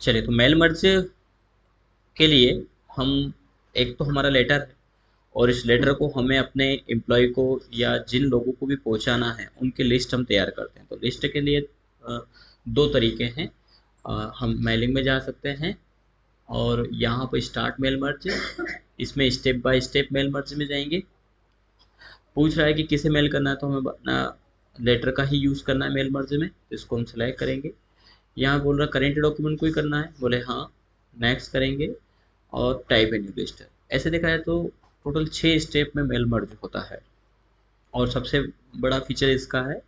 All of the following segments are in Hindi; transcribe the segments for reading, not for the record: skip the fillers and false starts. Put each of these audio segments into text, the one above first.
चलिए, तो मेल मर्ज के लिए हम, एक तो हमारा लेटर है, और इस लेटर को हमें अपने एम्प्लॉय को या जिन लोगों को भी पहुंचाना है उनकी लिस्ट हम तैयार करते हैं। तो लिस्ट के लिए दो तरीके हैं। हम मेलिंग में जा सकते हैं, और यहाँ पर स्टार्ट मेल मर्ज, इसमें step by step mail merge में जाएंगे। पूछ रहा है कि किसे मेल करना है, तो हमें अपना लेटर का ही यूज़ करना है मेल मर्ज में, तो इसको हम सेलेक्ट करेंगे। यहाँ बोल रहा करेंट डॉक्यूमेंट को ही करना है, बोले हाँ, नेक्स्ट करेंगे, और टाइप ए न्यू लिस्ट। ऐसे देखा है तो टोटल 6 स्टेप में मेल मर्ज होता है। और सबसे बड़ा फीचर इसका है,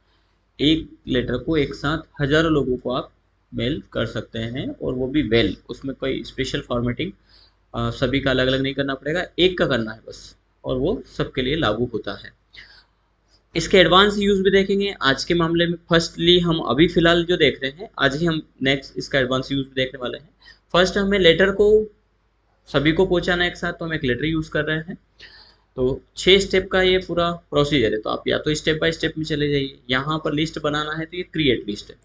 एक लेटर को एक साथ हजारों लोगों को आप मेल कर सकते हैं, और वो भी वेल, उसमें कोई स्पेशल फॉर्मेटिंग सभी का अलग अलग नहीं करना पड़ेगा, एक का करना है बस, और वो सबके लिए लागू होता है। इसके एडवांस यूज़ भी देखेंगे आज के मामले में। फर्स्टली हम अभी फ़िलहाल जो देख रहे हैं, आज ही हम नेक्स्ट इसका एडवांस यूज़ भी देखने वाले हैं। फर्स्ट हमें लेटर को सभी को पहुंचाना है एक साथ, तो हम एक लेटर यूज़ कर रहे हैं। तो 6 स्टेप का ये पूरा प्रोसीजर है, तो आप या तो स्टेप बाय स्टेप में चले जाइए। यहाँ पर लिस्ट बनाना है तो ये क्रिएट लिस्ट है,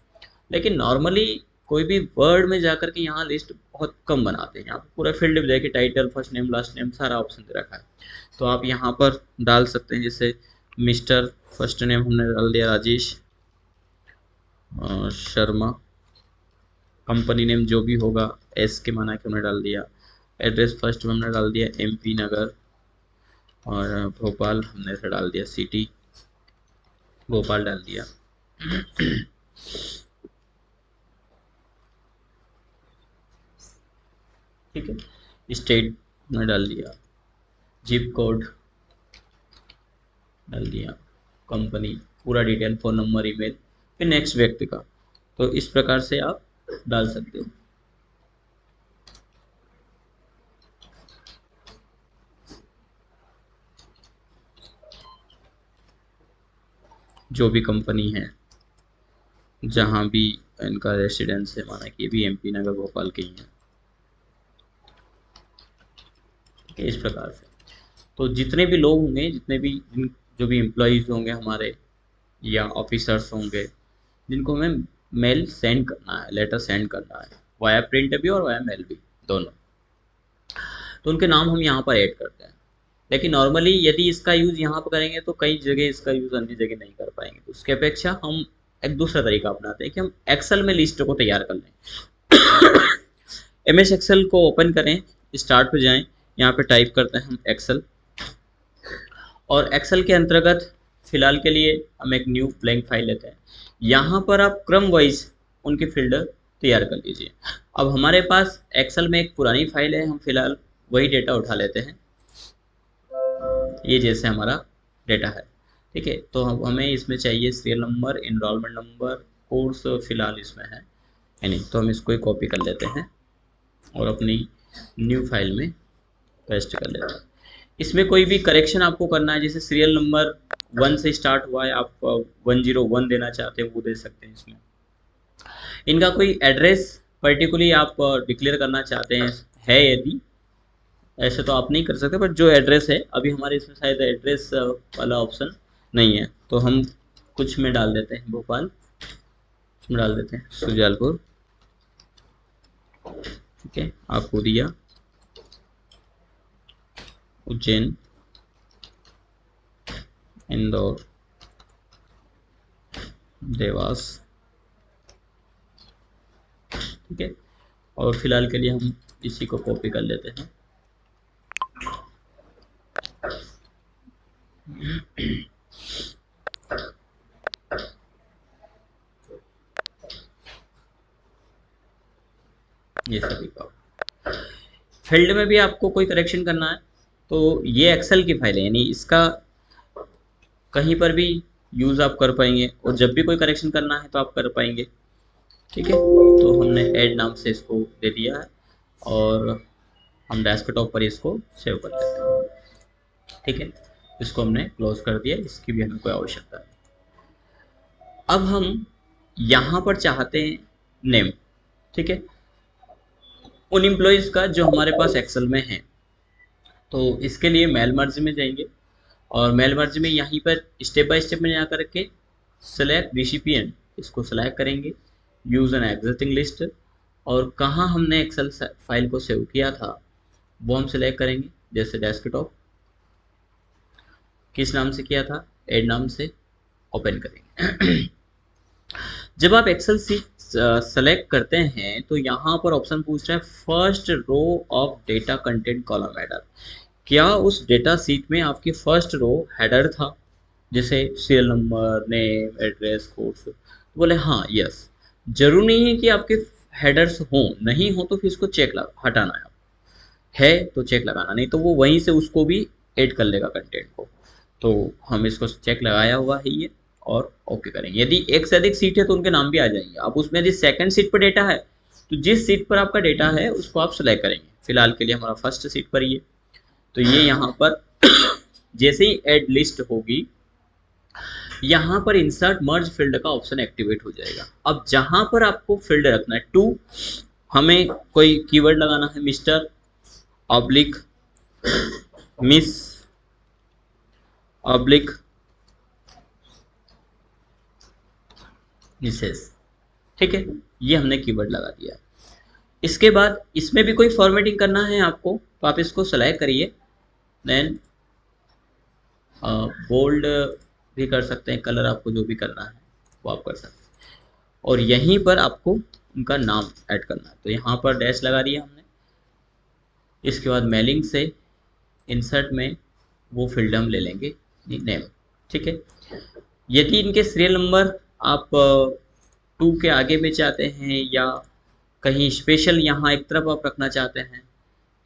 लेकिन नॉर्मली कोई भी वर्ड में जाकर के यहाँ लिस्ट बहुत कम बनाते हैं। यहाँ पर पूरा फील्ड भी देखिए, title, first name, last name, सारा ऑप्शन दे रखा है। तो आप यहाँ पर डाल सकते हैं, जैसे मिस्टर, फर्स्ट नेम हमने डाल दिया राजेश शर्मा, कंपनी नेम जो भी होगा एस के माना के हमने डाल दिया, एड्रेस फर्स्ट में हमने डाल दिया MP नगर, और भोपाल हमने से डाल दिया सिटी, भोपाल डाल दिया। ठीक है, स्टेट में डाल दिया, जिप कोड डाल दिया, कंपनी, पूरा डिटेल, फ़ोन नंबर, ईमेल, फिर नेक्स्ट व्यक्ति का। तो इस प्रकार से आप डाल सकते हो। जो भी कंपनी है, जहाँ भी इनका रेसिडेंस है, माना कि ये भी MP नगर भोपाल के ही हैं, इस प्रकार से। तो जितने भी लोग होंगे, जितने भी जो भी एम्प्लॉयज़ होंगे हमारे, या ऑफिसर्स होंगे, जिनको हमें मेल सेंड करना है, लेटर सेंड करना है, वाया प्रिंट भी और वाया मेल भी, दोनों, तो उनके नाम हम यहाँ पर ऐड करते हैं। लेकिन नॉर्मली यदि इसका यूज़ यहाँ पर करेंगे तो कई जगह इसका यूज़ अन्य जगह नहीं कर पाएंगे। तो उसके अपेक्षा हम एक दूसरा तरीका अपनाते हैं कि हम एक्सेल में लिस्ट को तैयार कर लें। MS एक्सेल को ओपन करें, स्टार्ट पे जाएं, यहाँ पे टाइप करते हैं हम एक्सेल, और एक्सेल के अंतर्गत फिलहाल के लिए हम एक न्यू ब्लैंक फाइल लेते हैं। यहाँ पर आप क्रम वाइज उनके फिल्टर तैयार कर लीजिए। अब हमारे पास एक्सेल में एक पुरानी फाइल है, हम फिलहाल वही डेटा उठा लेते हैं। ये जैसे हमारा डेटा है, ठीक है, तो हमें इसमें चाहिए serial number, enrolment number, course फिलहाल इसमें है यानी, तो हम इसको ही कॉपी कर लेते हैं और अपनी न्यू फाइल में पेस्ट कर लेते हैं। इसमें कोई भी करेक्शन आपको करना है, जैसे सीरियल नंबर 1 से स्टार्ट हुआ है, आप 101 देना चाहते हैं वो दे सकते हैं इसमें। इनका कोई एड्रेस पर्टिकुलरली आप डिक्लेयर करना चाहते हैं है यदि, ऐसे तो आप नहीं कर सकते, बट जो एड्रेस है, अभी हमारे इसमें शायद एड्रेस वाला ऑप्शन नहीं है, तो हम कुछ में डाल देते हैं भोपाल, उसमें डाल देते हैं सुजालपुर, ठीक है, आपको दिया उज्जैन, इंदौर, देवास, ठीक है, और फिलहाल के लिए हम इसी को कॉपी कर लेते हैं। ये सभी का फील्ड में भी आपको कोई करेक्शन करना है तो ये एक्सेल की फाइल है, यानी इसका कहीं पर भी यूज़ आप कर पाएंगे, और जब भी कोई करेक्शन करना है तो आप कर पाएंगे, ठीक है। तो हमने ऐड नाम से इसको दे दिया है, और हम डेस्कटॉप पर इसको सेव कर देते हैं, ठीक है। इसको हमने क्लोज कर दिया, इसकी भी हमें कोई आवश्यकता नहीं। अब हम यहाँ पर चाहते हैं नेम, ठीक है, उन एम्प्लॉयज़ का जो हमारे पास एक्सेल में है। तो इसके लिए मेल मर्ज में जाएंगे, और मेल मर्ज में यहीं पर स्टेप बाय स्टेप में जा कर के सेलेक्ट रिसिपिएंट, इसको सेलेक्ट करेंगे, यूज एन एग्जिस्टिंग लिस्ट, और कहाँ हमने एक्सेल फाइल को सेव किया था वो हम सिलेक्ट करेंगे। जैसे डेस्कटॉप किस नाम से किया था, एड नाम से ओपन करेंगे। जब आप एक्सेल सीट सेलेक्ट करते हैं तो यहाँ पर ऑप्शन पूछ रहा है first row of data content column header. क्या उस डेटा सीट में आपकी फर्स्ट रो हेडर था, जैसे serial number, name, address, code? बोले हाँ, यस। जरूर नहीं है कि आपके हेडर्स हों, नहीं हो तो फिर इसको चेक लगा हटाना है तो चेक लगाना, नहीं तो वो वहीं से उसको भी ऐड कर लेगा कंटेंट को। तो हम इसको चेक लगाया हुआ है ये, और ओके करेंगे। यदि एक से अधिक सीट है तो उनके नाम भी आ जाएंगे। अब उसमें यदि सेकंड सीट पर डेटा है तो जिस सीट पर आपका डेटा है उसको आप सेलेक्ट करेंगे। फिलहाल के लिए हमारा फर्स्ट सीट पर ही है, तो ये यहाँ पर जैसे ही ऐड लिस्ट होगी यहाँ पर इंसर्ट मर्ज फील्ड का ऑप्शन एक्टिवेट हो जाएगा। अब जहां पर आपको फील्ड रखना है टू, हमें कोई कीवर्ड लगाना है, mister oblique miss oblique Mrs, ठीक है, ये हमने कीवर्ड लगा दिया। इसके बाद इसमें भी कोई फॉर्मेटिंग करना है आपको तो आप इसको सेलेक्ट करिए, देन बोल्ड भी कर सकते हैं, कलर आपको जो भी करना है वो आप कर सकते हैं, और यहीं पर आपको उनका नाम ऐड करना है। तो यहाँ पर डैश लगा दिया हमने। इसके बाद मेलिंग से इंसर्ट में वो फील्ड हम ले लेंगे नेम, ठीक है। यदि इनके सीरियल नंबर आप 2 के आगे में चाहते हैं या कहीं स्पेशल यहाँ एक तरफ आप रखना चाहते हैं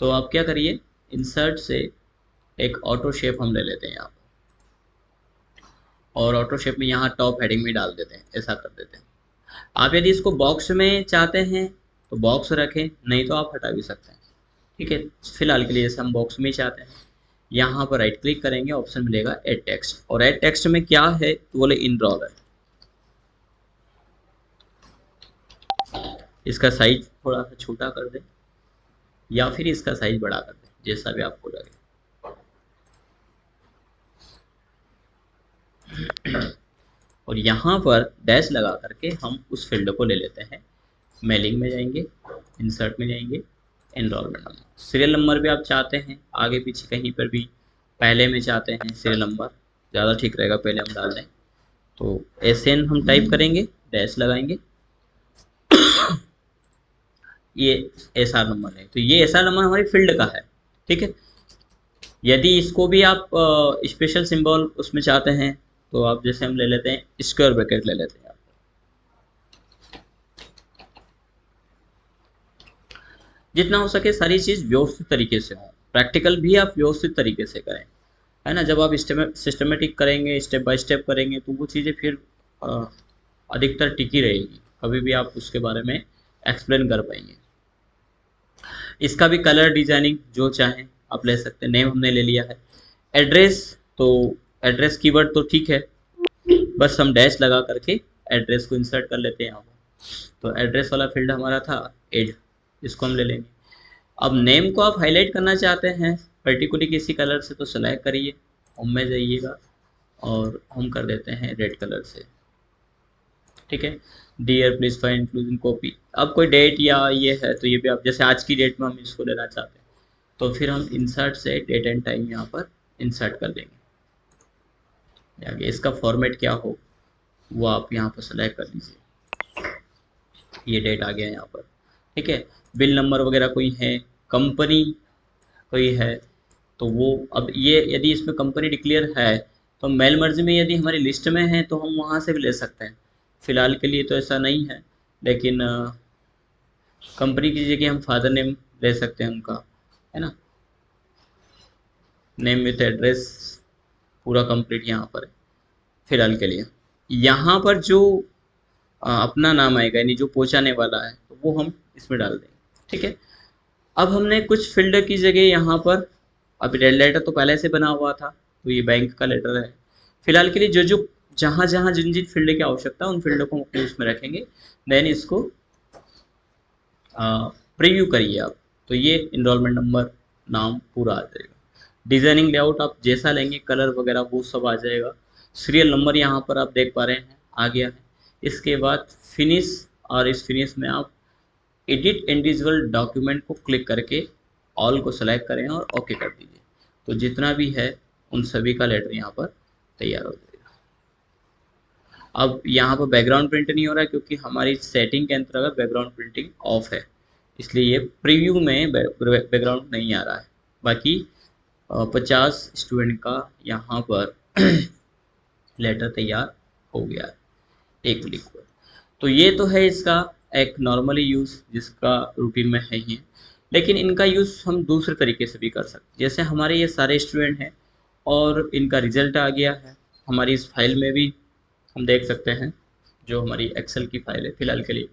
तो आप क्या करिए, इंसर्ट से एक ऑटो शेप हम ले लेते हैं यहाँ, और ऑटो शेप में यहाँ टॉप हेडिंग में डाल देते हैं, ऐसा कर देते हैं। आप यदि इसको बॉक्स में चाहते हैं तो बॉक्स रखें, नहीं तो आप हटा भी सकते हैं, ठीक है। फिलहाल के लिए जैसे हम बॉक्स में चाहते हैं, यहाँ पर राइट क्लिक करेंगे, ऑप्शन मिलेगा एड टेक्स्ट, और एड टेक्स्ट में क्या है तो बोले इनरोल है। इसका साइज थोड़ा सा छोटा कर दें या फिर इसका साइज बड़ा कर दें, जैसा भी आपको लगे। और यहाँ पर डैश लगा करके हम उस फील्ड को ले लेते हैं। मेलिंग में जाएंगे, इंसर्ट में जाएंगे, एनरोलमेंट नंबर, सीरियल नंबर भी आप चाहते हैं आगे पीछे कहीं पर भी, पहले में चाहते हैं सीरियल नंबर ज़्यादा ठीक रहेगा, पहले हम डाल दें तो SN हम टाइप करेंगे, डैश लगाएंगे, ये SR नंबर है, तो ये SR नंबर हमारी फील्ड का है, ठीक है। यदि इसको भी आप स्पेशल सिंबल उसमें चाहते हैं तो आप जैसे हम ले लेते हैं स्क्वायर ब्रैकेट ले लेते हैं। जितना हो सके सारी चीज़ व्यवस्थित तरीके से हो, प्रैक्टिकल भी आप व्यवस्थित तरीके से करें, है ना। जब आप सिस्टमेटिक करेंगे, स्टेप बाय स्टेप करेंगे तो वो चीज़ें फिर अधिकतर टिकी रहेगी, कभी भी आप उसके बारे में एक्सप्लेन कर पाएंगे। इसका भी कलर डिजाइनिंग जो चाहें आप ले सकते हैं। नेम हमने ले लिया है। एड्रेस, तो एड्रेस कीवर्ड तो ठीक है, बस हम डैश लगा करके एड्रेस को इंसर्ट कर लेते हैं यहाँ पर। तो एड्रेस वाला फील्ड हमारा था एड, इसको हम ले लेंगे। अब नेम को आप हाईलाइट करना चाहते हैं पर्टिकुलरली किसी कलर से तो सेलेक्ट करिए, होम में जाइएगा और हम कर देते हैं रेड कलर से, ठीक है। Dear please find including copy. अब कोई डेट या ये है तो ये भी आप, जैसे आज की डेट में हम इसको लेना चाहते हैं तो फिर हम इंसर्ट से डेट एंड टाइम यहाँ पर इंसर्ट कर देंगे। आगे इसका फॉर्मेट क्या हो वो आप यहाँ पर सेलेक्ट कर लीजिए। ये डेट आ गया यहाँ पर, ठीक है। बिल नंबर वगैरह कोई है, कंपनी कोई है तो वो, अब ये यदि इसमें कंपनी डिक्लेयर है तो मेल मर्ज में यदि हमारी लिस्ट में है तो हम वहाँ से भी ले सकते हैं। फिलहाल के लिए तो ऐसा नहीं है, लेकिन कंपनी की जगह हम फादर नेम ले सकते हैं उनका, है ना। नेम विथ एड्रेस पूरा कंप्लीट यहाँ पर है फिलहाल के लिए। यहाँ पर जो अपना नाम आएगा यानी जो पहुँचाने वाला है तो वो हम इसमें डाल देंगे, ठीक है। अब हमने कुछ फील्ड की जगह यहाँ पर, अब रेड लेटर तो पहले से बना हुआ था तो ये बैंक का लेटर है। फिलहाल के लिए जो जो जहाँ जहाँ जिन जिन फील्ड की आवश्यकता है उन फील्ड को हम अपने उसमें रखेंगे। देन इसको प्रीव्यू करिए आप, तो ये इनरोलमेंट नंबर नाम पूरा आ जाएगा। डिजाइनिंग लेआउट आप जैसा लेंगे, कलर वगैरह वो सब आ जाएगा। सीरियल नंबर यहाँ पर आप देख पा रहे हैं आ गया है। इसके बाद फिनिश, और इस फिनिश में आप एडिट इंडिविजुअल डॉक्यूमेंट को क्लिक करके ऑल को सेलेक्ट करें और ओके कर दीजिए। तो जितना भी है उन सभी का लेटर यहाँ पर तैयार हो जाएगा। अब यहाँ पर बैकग्राउंड प्रिंट नहीं हो रहा है क्योंकि हमारी सेटिंग के अंतर्गत बैकग्राउंड प्रिंटिंग ऑफ है, इसलिए ये प्रीव्यू में बैकग्राउंड नहीं आ रहा है। बाकी 50 स्टूडेंट का यहाँ पर लेटर तैयार हो गया है एक क्लिक पर। तो ये तो है इसका एक नॉर्मली यूज़ जिसका रूटीन में है ही, लेकिन इनका यूज़ हम दूसरे तरीके से भी कर सकते। जैसे हमारे ये सारे स्टूडेंट हैं और इनका रिजल्ट आ गया है हमारी इस फाइल में भी हम देख सकते हैं, जो हमारी एक्सेल की फाइल है। फिलहाल के लिए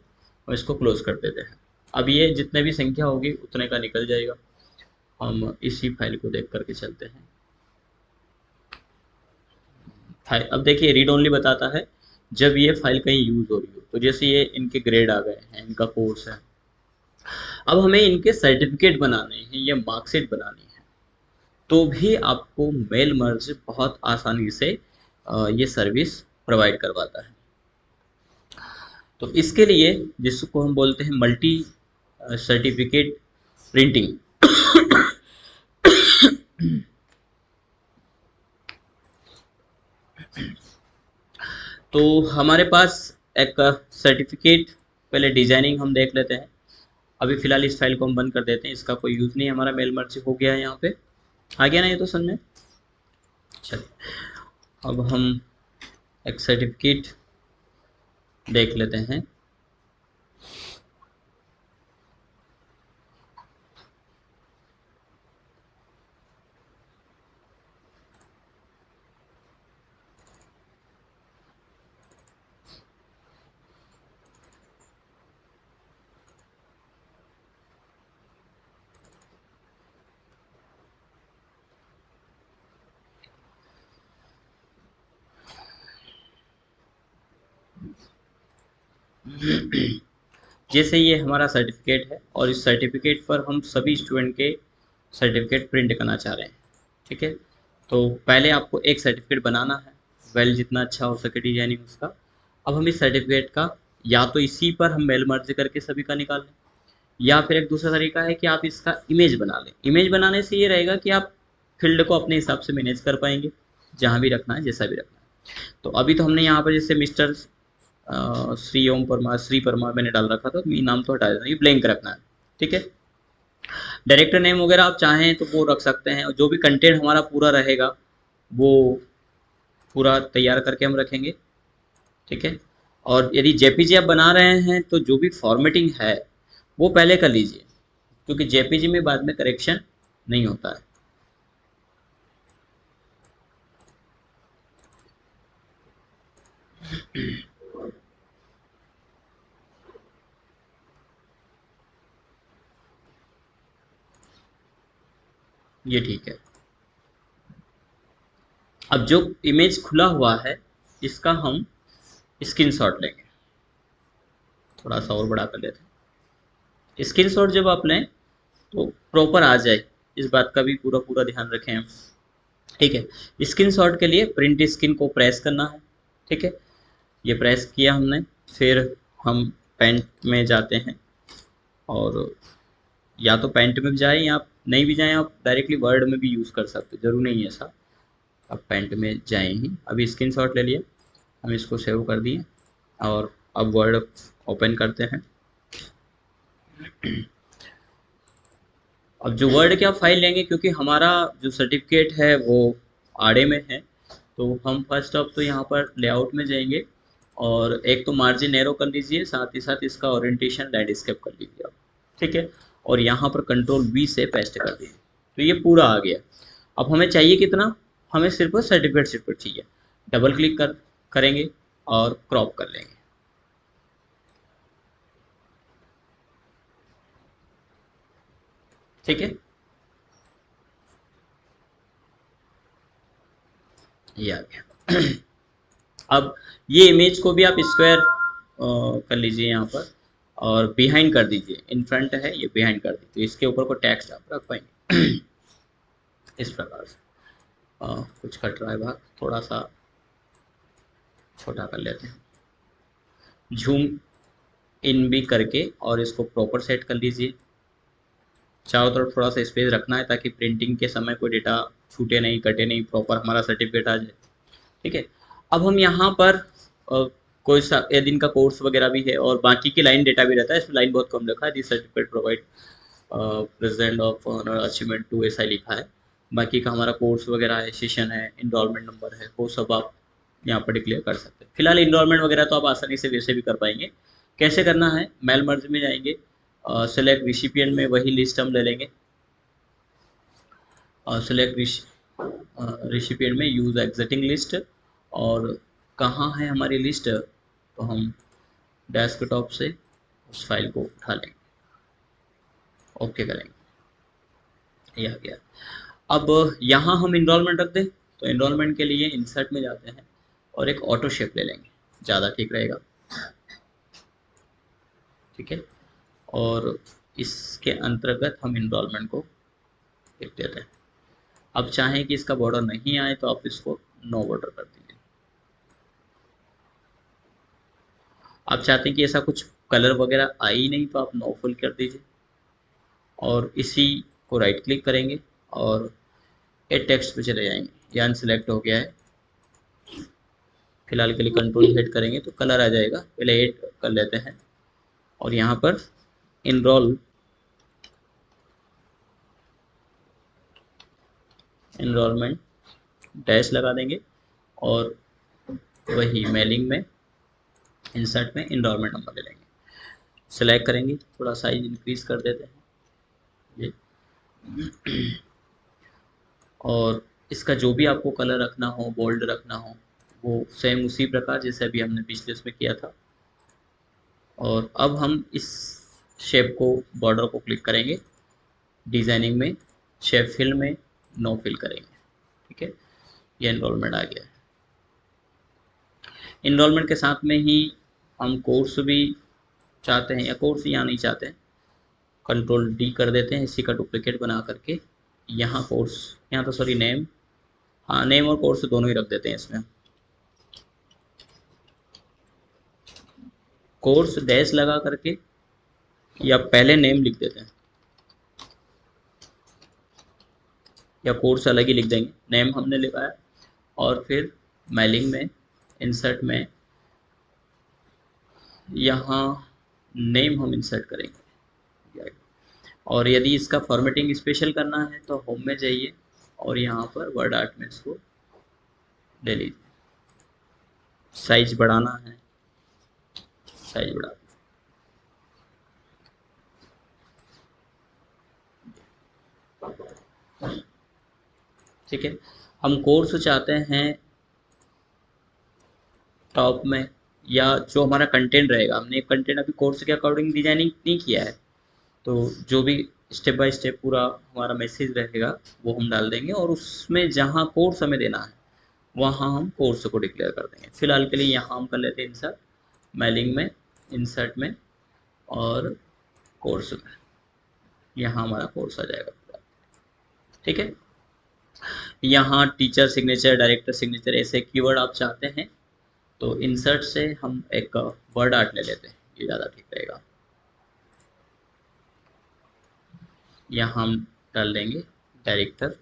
हम इसको क्लोज कर देते हैं। अब ये जितने भी संख्या होगी उतने का निकल जाएगा। हम इसी फाइल को देख करके चलते हैं। फाइल अब देखिए रीड ओनली बताता है जब ये फाइल कहीं यूज़ हो रही हो। तो जैसे ये इनके ग्रेड आ गए हैं, इनका कोर्स है, अब हमें इनके सर्टिफिकेट बनाने हैं या मार्कशीट बनानी है, तो भी आपको मेल मर्ज बहुत आसानी से ये सर्विस प्रोवाइड करवाता है। तो इसके लिए जिसको हम बोलते हैं मल्टी सर्टिफिकेट प्रिंटिंग, तो हमारे पास एक सर्टिफिकेट, पहले डिजाइनिंग हम देख लेते हैं। अभी फ़िलहाल इस फाइल को हम बंद कर देते हैं, इसका कोई यूज़ नहीं, हमारा मेल मर्ज हो गया है। यहाँ पे आ गया ना ये तो समझ में। चलिए अब हम एक सर्टिफिकेट देख लेते हैं। जैसे ये हमारा सर्टिफिकेट है और इस सर्टिफिकेट पर हम सभी स्टूडेंट के सर्टिफिकेट प्रिंट करना चाह रहे हैं। ठीक है, तो पहले आपको एक सर्टिफिकेट बनाना है, वेल जितना अच्छा हो सके डिजाइनिंग उसका। अब हम इस सर्टिफिकेट का या तो इसी पर हम मेल मर्ज करके सभी का निकाल लें, या फिर एक दूसरा तरीका है कि आप इसका इमेज बना लें। इमेज बनाने से ये रहेगा कि आप फील्ड को अपने हिसाब से मैनेज कर पाएंगे, जहाँ भी रखना है जैसा भी रखना है। तो अभी तो हमने यहाँ पर जैसे मिस्टर श्री ओम परमार, श्री परमार मैंने डाल रखा था, तो ये नाम तो हटा देना, ये ब्लैंक रखना है। ठीक है, डायरेक्टर नेम वगैरह आप चाहें तो वो रख सकते हैं, और जो भी कंटेंट हमारा पूरा रहेगा वो पूरा तैयार करके हम रखेंगे। ठीक है, और यदि जेपीजी आप बना रहे हैं तो जो भी फॉर्मेटिंग है वो पहले कर लीजिए, क्योंकि जेपीजी में बाद में करेक्शन नहीं होता है। ये ठीक है। अब जो इमेज खुला हुआ है इसका हम स्क्रीनशॉट लेंगे, थोड़ा सा और बड़ा कर लेते हैं। स्क्रीनशॉट जब आप लें तो प्रॉपर आ जाए, इस बात का भी पूरा पूरा ध्यान रखें हम। ठीक है, स्क्रीनशॉट के लिए प्रिंट स्क्रीन को प्रेस करना है। ठीक है, ये प्रेस किया हमने, फिर हम पेंट में जाते हैं, और या तो पेंट में भी जाएं या नहीं भी जाएं, आप डायरेक्टली वर्ड में भी यूज़ कर सकते हो, जरूर नहीं है ऐसा। अब पेंट में जाएं ही, अभी स्क्रीनशॉट ले लिए, हम इसको सेव कर दिए, और अब वर्ड ओपन करते हैं। अब जो वर्ड की आप फाइल लेंगे, क्योंकि हमारा जो सर्टिफिकेट है वो आड़े में है, तो हम फर्स्ट ऑफ तो यहाँ पर लेआउट में जाएंगे, और एक तो मार्जिन नैरो कर लीजिए, साथ ही साथ इसका ओरिएंटेशन लैंडस्केप कर लीजिए आप। ठीक है, और यहाँ पर कंट्रोल वी से पेस्ट कर दीजिए, तो ये पूरा आ गया। अब हमें चाहिए कितना, हमें सिर्फ सर्टिफिकेट चाहिए। डबल क्लिक करेंगे और क्रॉप कर लेंगे। ठीक है, ये आ गया। अब ये इमेज को भी आप स्क्वायर कर लीजिए यहाँ पर, और बिहाइंड कर दीजिए, इन फ्रंट है ये बिहाइंड कर दीजिए, तो इसके ऊपर को टेक्स्ट आप रख पाएंगे। इस प्रकार से कुछ कट रहा है भाग, थोड़ा सा छोटा कर लेते हैं। झूम इन भी करके और इसको प्रॉपर सेट कर लीजिए। चारों तरफ थोड़ा सा स्पेस रखना है ताकि प्रिंटिंग के समय कोई डेटा छूटे नहीं, कटे नहीं, प्रॉपर हमारा सर्टिफिकेट आ जाए। ठीक है। अब हम यहाँ पर कोई सा यदि इनका कोर्स वगैरह भी है और बाकी की लाइन डेटा भी रहता है, इसमें लाइन बहुत कम रखा है, this certificate provide present of honour achievement to, ऐसा लिखा है। बाकी का हमारा कोर्स वगैरह है, सेशन है, इनरोलमेंट नंबर है, वो सब आप यहाँ पर डिक्लेयर कर सकते हैं। फिलहाल इनरोलमेंट वगैरह तो आप आसानी से वैसे भी कर पाएंगे। कैसे करना है, मेल मर्ज में जाएंगे, सेलेक्ट रिसिपिएंट में वही लिस्ट हम ले लेंगे, और सेलेक्ट रिसिपिएंट में यूज एग्जिटिंग लिस्ट, और कहाँ है हमारी लिस्ट, तो हम डेस्कटॉप से उस फाइल को उठा लेंगे, ओके करेंगे, ये आ गया। अब यहाँ हम इनरोलमेंट रख दें, तो इनरोलमेंट के लिए इंसर्ट में जाते हैं और एक ऑटो शेप ले लेंगे, ज़्यादा ठीक रहेगा। ठीक है, और इसके अंतर्गत हम इनरोलमेंट को लिख देते हैं। अब चाहें कि इसका बॉर्डर नहीं आए तो आप इसको नो बॉर्डर कर दीजिए। आप चाहते हैं कि ऐसा कुछ कलर वगैरह आ ही नहीं तो आप नो फुल कर दीजिए, और इसी को राइट क्लिक करेंगे और एड टेक्स्ट पे चले जाएंगे। ये अनसिलेक्ट हो गया है, फिलहाल के लिए कंट्रोल हिट करेंगे तो कलर आ जाएगा, पहले एड कर लेते हैं और यहाँ पर इनरोलमेंट डैश लगा देंगे, और वही मेलिंग में इंसर्ट में इनरोलमेंट नंबर ले लेंगे, सेलेक्ट करेंगे, थोड़ा साइज इंक्रीज कर देते हैं ये, और इसका जो भी आपको कलर रखना हो, बोल्ड रखना हो, वो सेम उसी प्रकार जैसे अभी हमने पिछले इसमें किया था। और अब हम इस शेप को, बॉर्डर को क्लिक करेंगे, डिजाइनिंग में शेप फिल में नो फिल करेंगे। ठीक है, ये एनरोलमेंट आ गया है। इनरोलमेंट के साथ में ही हम कोर्स भी चाहते हैं, या कोर्स यहाँ नहीं चाहते हैं, कंट्रोल डी कर देते हैं, इसी का डुप्लीकेट बना करके यहाँ कोर्स, यहाँ तो सॉरी नेम, हाँ नेम और कोर्स दोनों ही रख देते हैं इसमें। कोर्स डैश लगा करके या पहले नेम लिख देते हैं, या कोर्स अलग ही लिख देंगे, नेम हमने लिखा है, और फिर मेलिंग में इंसर्ट में यहाँ नेम हम इंसर्ट करेंगे। और यदि इसका फॉर्मेटिंग स्पेशल करना है तो होम में जाइए और यहाँ पर वर्ड आर्ट में इसको ले लीजिए, साइज बढ़ाना है, साइज बढ़ा, ठीक है। हम कोर्स चाहते हैं टॉप में, या जो हमारा कंटेंट रहेगा, हमने कंटेंट अभी कोर्स के अकॉर्डिंग डिजाइनिंग नहीं किया है, तो जो भी स्टेप बाय स्टेप पूरा हमारा मैसेज रहेगा वो हम डाल देंगे, और उसमें जहाँ कोर्स हमें देना है वहाँ हम कोर्स को डिक्लेयर कर देंगे। फिलहाल के लिए यहाँ हम कर लेते हैं इंसर्ट, मेलिंग में, इंसर्ट में, और कोर्स में, यहाँ हमारा कोर्स आ जाएगा। ठीक है, यहाँ टीचर सिग्नेचर, डायरेक्टर सिग्नेचर, ऐसे कीवर्ड आप चाहते हैं तो इंसर्ट से हम एक वर्ड आर्ट ले लेते हैं, ये ज़्यादा ठीक रहेगा। यहाँ हम डाल देंगे डायरेक्टर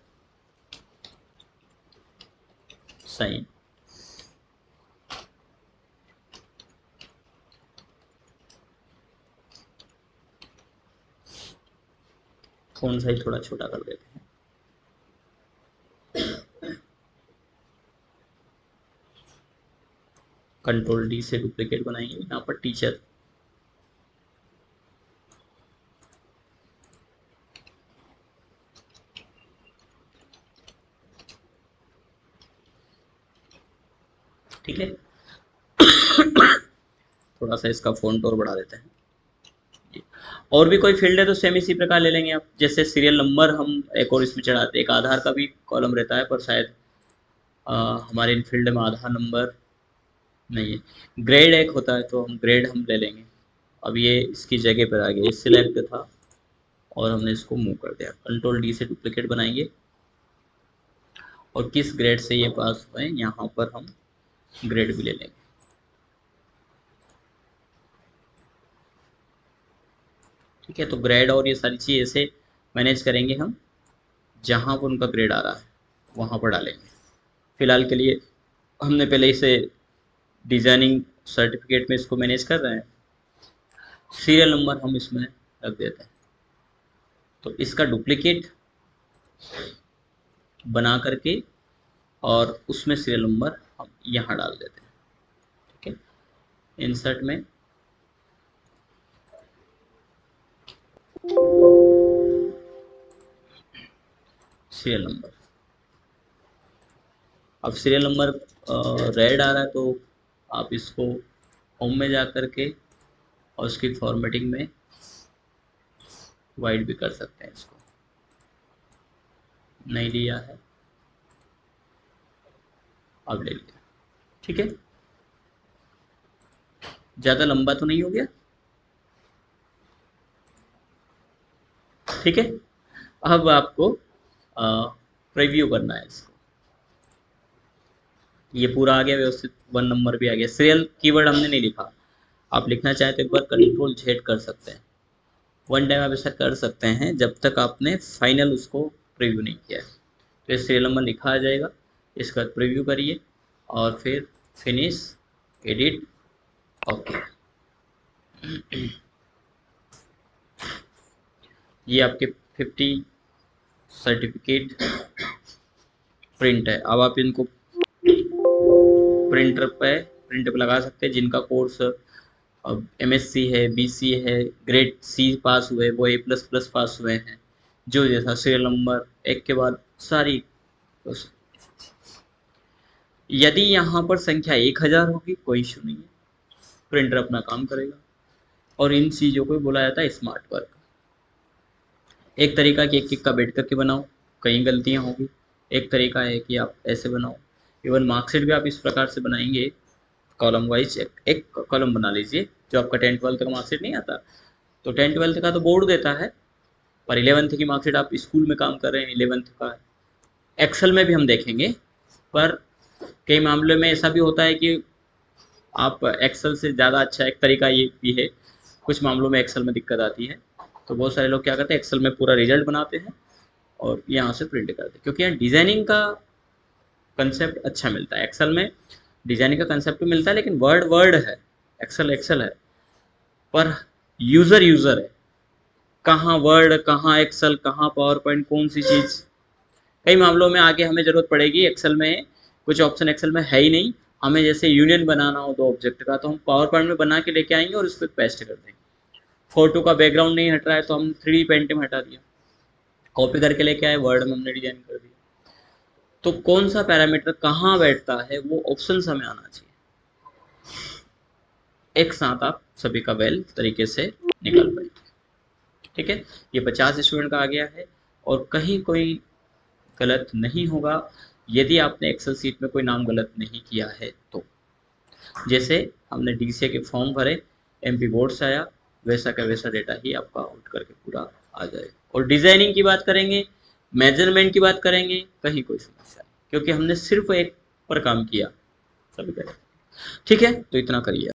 साइन, फोन साइज थोड़ा छोटा कर देते हैं, कंट्रोल डी से डुप्लीकेट बनाएंगे, यहाँ पर टीचर, ठीक है। थोड़ा सा इसका फ़ॉन्ट और बढ़ा देते हैं। और भी कोई फील्ड है तो सेम इसी प्रकार ले लेंगे आप, जैसे सीरियल नंबर हम एक और इसमें चढ़ाते हैं, एक आधार का भी कॉलम रहता है, पर शायद हमारे इन फील्ड में आधार नंबर नहीं है। ग्रेड एक होता है तो हम ग्रेड हम ले लेंगे। अब ये इसकी जगह पर आ गया, ये सिलेक्ट था और हमने इसको मूव कर दिया, कंट्रोल डी से डुप्लीकेट बनाएंगे, और किस ग्रेड से ये पास हुए यहाँ पर हम ग्रेड भी ले लेंगे। ठीक है। तो ग्रेड और ये सारी चीज़ ऐसे मैनेज करेंगे हम, जहाँ पर उनका ग्रेड आ रहा है वहाँ पर डालेंगे। फिलहाल के लिए हमने पहले इसे डिज़ाइनिंग सर्टिफिकेट में इसको मैनेज कर रहे हैं, सीरियल नंबर हम इसमें रख देते हैं। तो इसका डुप्लीकेट बना करके और उसमें सीरियल नंबर हम यहाँ डाल देते हैं। ठीक है, इंसर्ट में सीरियल नंबर, अब सीरियल नंबर रेड आ रहा है तो आप इसको होम में जा कर के और उसकी फॉर्मेटिंग में वाइट भी कर सकते हैं। इसको नहीं लिया है, अब ले लिया। ठीक है, ज़्यादा लंबा तो नहीं हो गया। ठीक है, अब आपको प्रीव्यू करना है इसको। ये पूरा आ गया व्यवस्थित, 1 नंबर भी आ गया। सीरियल कीवर्ड हमने नहीं लिखा, आप लिखना चाहें तो एक बार Ctrl Z कर सकते हैं। वन टाइम आप ऐसा कर सकते हैं जब तक आपने फाइनल उसको प्रीव्यू नहीं किया है। तो ये सीरियल नंबर लिखा आ जाएगा, इसका प्रीव्यू करिए और फिर फिनिश, एडिट, ओके। ये आपके 50 सर्टिफिकेट प्रिंट है। अब आप इनको प्रिंटर पे लगा सकते हैं। जिनका कोर्स MSc है, BC है, ग्रेड C पास हुए, वो A++ पास हुए हैं, जो जैसा सीरियल नंबर एक के बाद सारी। यदि यहाँ पर संख्या 1000 होगी कोई इशू नहीं है, प्रिंटर अपना काम करेगा। और इन चीज़ों को बोला जाता है स्मार्ट वर्क। एक तरीका कि एक का बैठ करके बनाओ, कई गलतियाँ होगी। एक तरीका है कि आप ऐसे बनाओ। इवन मार्कशीट भी आप इस प्रकार से बनाएंगे, कॉलम वाइज एक कॉलम बना लीजिए। जो आपका 10th-12th का मार्कशीट नहीं आता, तो 10th-12th का तो बोर्ड देता है, पर 11th की मार्कशीट आप स्कूल में काम कर रहे हैं, 11th का एक्सेल में भी हम देखेंगे। पर कई मामलों में ऐसा भी होता है कि आप एक्सेल से ज़्यादा अच्छा एक तरीका ये भी है, कुछ मामलों में एक्सेल में दिक्कत आती है, तो बहुत सारे लोग क्या करते हैं, एक्सेल में पूरा रिजल्ट बनाते हैं और यहाँ से प्रिंट करते हैं। क्योंकि यहाँ डिज़ाइनिंग का कंसेप्ट अच्छा मिलता है। एक्सेल में डिज़ाइनिंग का कंसेप्ट भी मिलता है, लेकिन वर्ड है, एक्सेल है, पर यूज़र है। कहाँ वर्ड, कहाँ एक्सेल, कहाँ पावर पॉइंट, कौन सी चीज़। कई मामलों में आगे हमें ज़रूरत पड़ेगी। एक्सेल में कुछ ऑप्शन एक्सेल में है ही नहीं, हमें जैसे यूनियन बनाना हो 2 ऑब्जेक्ट का, तो हम पावर पॉइंट में बना के लेके आएंगे और उस पर पेस्ट कर देंगे। फोटो का बैकग्राउंड नहीं हट रहा है तो हम 3D पेंट में हटा दिया, कॉपी करके लेके आए, वर्ड में हमने डिजाइन कर दिया। तो कौन सा पैरामीटर कहाँ बैठता है वो ऑप्शन हमें आना चाहिए। एक साथ आप सभी का वेल तरीके से निकाल पाएंगे। ठीक है, ये 50 स्टूडेंट का आ गया है और कहीं कोई गलत नहीं होगा यदि आपने एक्सेल सीट में कोई नाम गलत नहीं किया है तो। जैसे हमने DCA के फॉर्म भरे, MP बोर्ड से आया, वैसा का वैसा डेटा ही आपका आउट करके पूरा आ जाए। और डिजाइनिंग की बात करेंगे, मेजरमेंट की बात करेंगे, कहीं कोई समस्या नहीं, क्योंकि हमने सिर्फ एक पर काम किया सभी का। ठीक है, तो इतना करिए।